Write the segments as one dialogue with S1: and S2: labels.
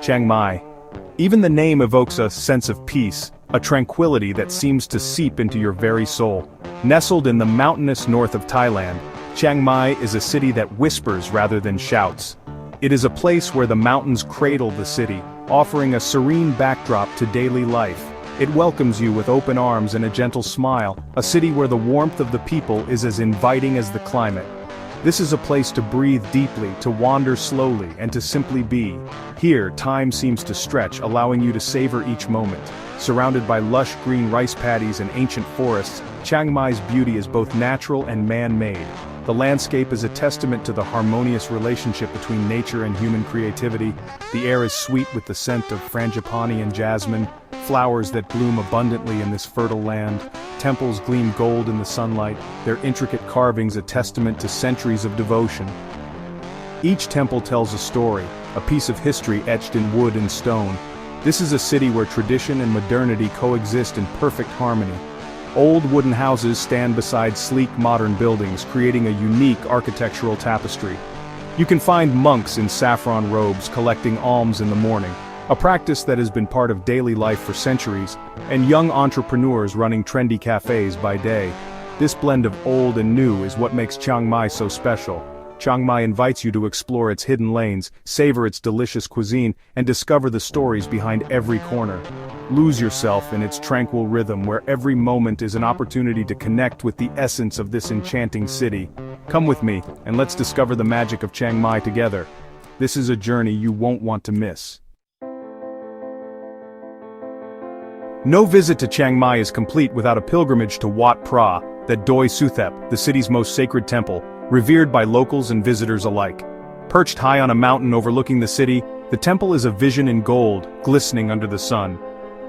S1: Chiang Mai. Even the name evokes a sense of peace, a tranquility that seems to seep into your very soul. Nestled in the mountainous north of Thailand, Chiang Mai is a city that whispers rather than shouts. It is a place where the mountains cradle the city, offering a serene backdrop to daily life. It welcomes you with open arms and a gentle smile, a city where the warmth of the people is as inviting as the climate. This is a place to breathe deeply, to wander slowly, and to simply be. Here, time seems to stretch, allowing you to savor each moment. Surrounded by lush green rice paddies and ancient forests, Chiang Mai's beauty is both natural and man-made. The landscape is a testament to the harmonious relationship between nature and human creativity. The air is sweet with the scent of frangipani and jasmine, flowers that bloom abundantly in this fertile land. Temples gleam gold in the sunlight, their intricate carvings a testament to centuries of devotion. Each temple tells a story, a piece of history etched in wood and stone. This is a city where tradition and modernity coexist in perfect harmony. Old wooden houses stand beside sleek modern buildings, creating a unique architectural tapestry. You can find monks in saffron robes collecting alms in the morning, a practice that has been part of daily life for centuries, and young entrepreneurs running trendy cafes by day. This blend of old and new is what makes Chiang Mai so special. Chiang Mai invites you to explore its hidden lanes, savor its delicious cuisine, and discover the stories behind every corner. Lose yourself in its tranquil rhythm where every moment is an opportunity to connect with the essence of this enchanting city. Come with me, and let's discover the magic of Chiang Mai together. This is a journey you won't want to miss. No visit to Chiang Mai is complete without a pilgrimage to Wat Phra, the Doi Suthep, the city's most sacred temple, revered by locals and visitors alike. Perched high on a mountain overlooking the city, the temple is a vision in gold, glistening under the sun.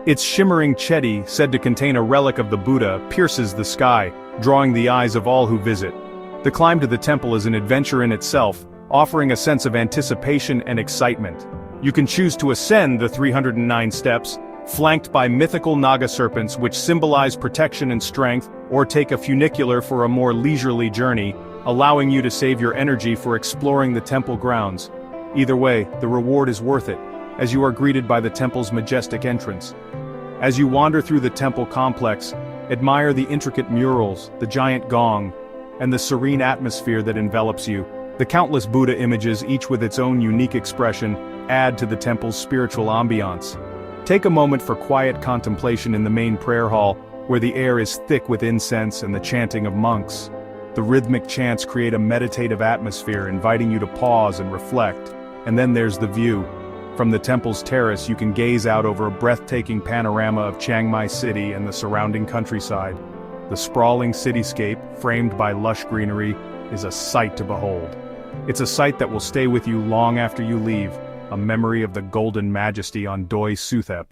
S1: Its shimmering chedi, said to contain a relic of the Buddha, pierces the sky, drawing the eyes of all who visit. The climb to the temple is an adventure in itself, offering a sense of anticipation and excitement. You can choose to ascend the 309 steps, flanked by mythical Naga serpents which symbolize protection and strength, or take a funicular for a more leisurely journey, allowing you to save your energy for exploring the temple grounds. Either way, the reward is worth it, as you are greeted by the temple's majestic entrance. As you wander through the temple complex, admire the intricate murals, the giant gong, and the serene atmosphere that envelops you. The countless Buddha images, each with its own unique expression, add to the temple's spiritual ambiance. Take a moment for quiet contemplation in the main prayer hall, where the air is thick with incense and the chanting of monks. The rhythmic chants create a meditative atmosphere, inviting you to pause and reflect. And then there's the view. From the temple's terrace you can gaze out over a breathtaking panorama of Chiang Mai City and the surrounding countryside. The sprawling cityscape, framed by lush greenery, is a sight to behold. It's a sight that will stay with you long after you leave, a memory of the golden majesty on Doi Suthep.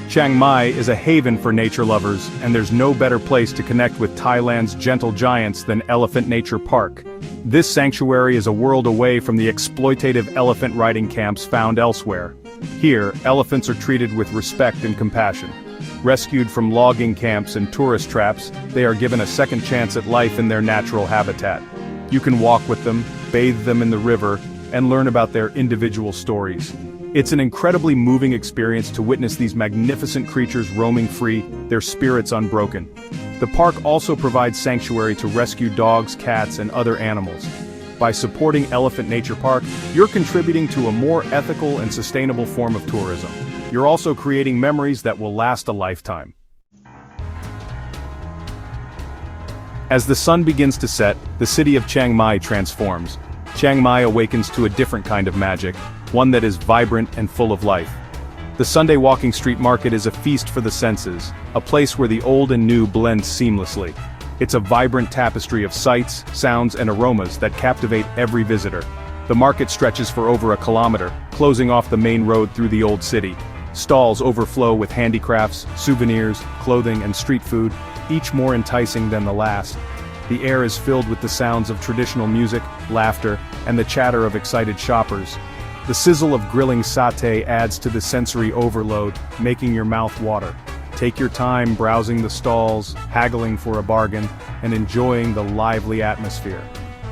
S1: Chiang Mai is a haven for nature lovers, and there's no better place to connect with Thailand's gentle giants than Elephant Nature Park. This sanctuary is a world away from the exploitative elephant riding camps found elsewhere. Here, elephants are treated with respect and compassion. Rescued from logging camps and tourist traps, they are given a second chance at life in their natural habitat. You can walk with them, bathe them in the river, and learn about their individual stories. It's an incredibly moving experience to witness these magnificent creatures roaming free, their spirits unbroken. The park also provides sanctuary to rescue dogs, cats, and other animals. By supporting Elephant Nature Park, you're contributing to a more ethical and sustainable form of tourism. You're also creating memories that will last a lifetime. As the sun begins to set, the city of Chiang Mai transforms. Chiang Mai awakens to a different kind of magic, one that is vibrant and full of life. The Sunday walking street market is a feast for the senses, a place where the old and new blend seamlessly. It's a vibrant tapestry of sights, sounds, and aromas that captivate every visitor. The market stretches for over a kilometer, closing off the main road through the old city. Stalls overflow with handicrafts, souvenirs, clothing, and street food, each more enticing than the last. The air is filled with the sounds of traditional music, laughter, and the chatter of excited shoppers. The sizzle of grilling satay adds to the sensory overload, making your mouth water. Take your time browsing the stalls, haggling for a bargain, and enjoying the lively atmosphere.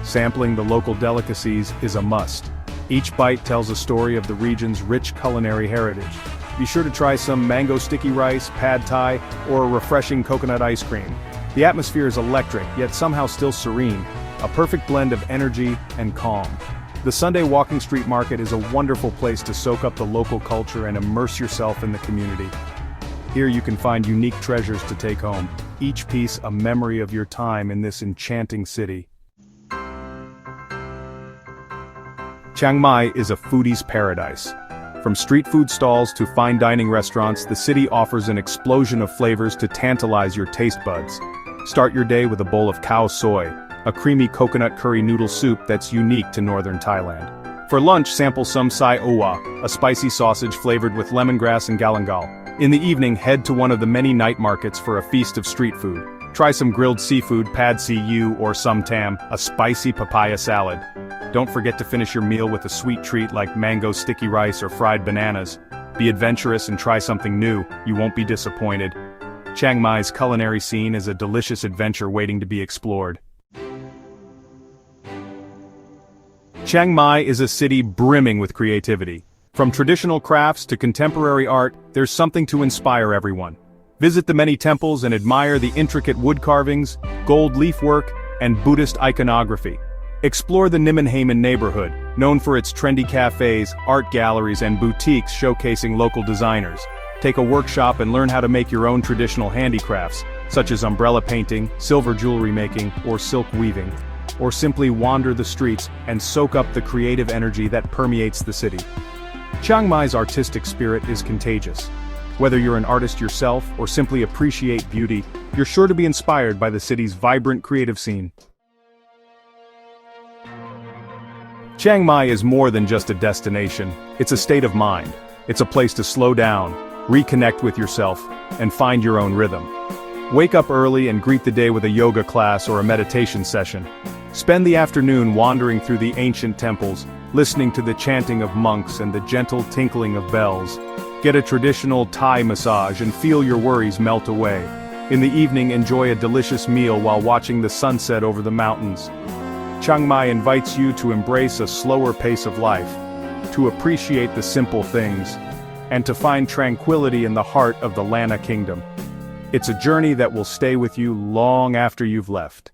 S1: Sampling the local delicacies is a must. Each bite tells a story of the region's rich culinary heritage. Be sure to try some mango sticky rice, pad thai, or a refreshing coconut ice cream. The atmosphere is electric, yet somehow still serene, a perfect blend of energy and calm. The Sunday walking street market is a wonderful place to soak up the local culture and immerse yourself in the community. Here you can find unique treasures to take home, each piece a memory of your time in this enchanting city. Chiang Mai is a foodie's paradise. From street food stalls to fine dining restaurants, the city offers an explosion of flavors to tantalize your taste buds. Start your day with a bowl of khao soi, a creamy coconut curry noodle soup that's unique to Northern Thailand. For lunch, sample some sai owa, a spicy sausage flavored with lemongrass and galangal. In the evening, head to one of the many night markets for a feast of street food. Try some grilled seafood, pad see ew, or some tam, a spicy papaya salad. Don't forget to finish your meal with a sweet treat like mango sticky rice or fried bananas. Be adventurous and try something new, you won't be disappointed. Chiang Mai's culinary scene is a delicious adventure waiting to be explored. Chiang Mai is a city brimming with creativity. From traditional crafts to contemporary art, there's something to inspire everyone. Visit the many temples and admire the intricate wood carvings, gold leaf work, and Buddhist iconography. Explore the Nimmenhamen neighborhood, known for its trendy cafes, art galleries, and boutiques showcasing local designers. Take a workshop and learn how to make your own traditional handicrafts, such as umbrella painting, silver jewelry making, or silk weaving. Or simply wander the streets and soak up the creative energy that permeates the city. Chiang Mai's artistic spirit is contagious. Whether you're an artist yourself or simply appreciate beauty, you're sure to be inspired by the city's vibrant creative scene. Chiang Mai is more than just a destination, it's a state of mind. It's a place to slow down, reconnect with yourself, and find your own rhythm. Wake up early and greet the day with a yoga class or a meditation session. Spend the afternoon wandering through the ancient temples, listening to the chanting of monks and the gentle tinkling of bells. Get a traditional Thai massage and feel your worries melt away. In the evening, enjoy a delicious meal while watching the sunset over the mountains. Chiang Mai invites you to embrace a slower pace of life, to appreciate the simple things, and to find tranquility in the heart of the Lanna kingdom. It's a journey that will stay with you long after you've left.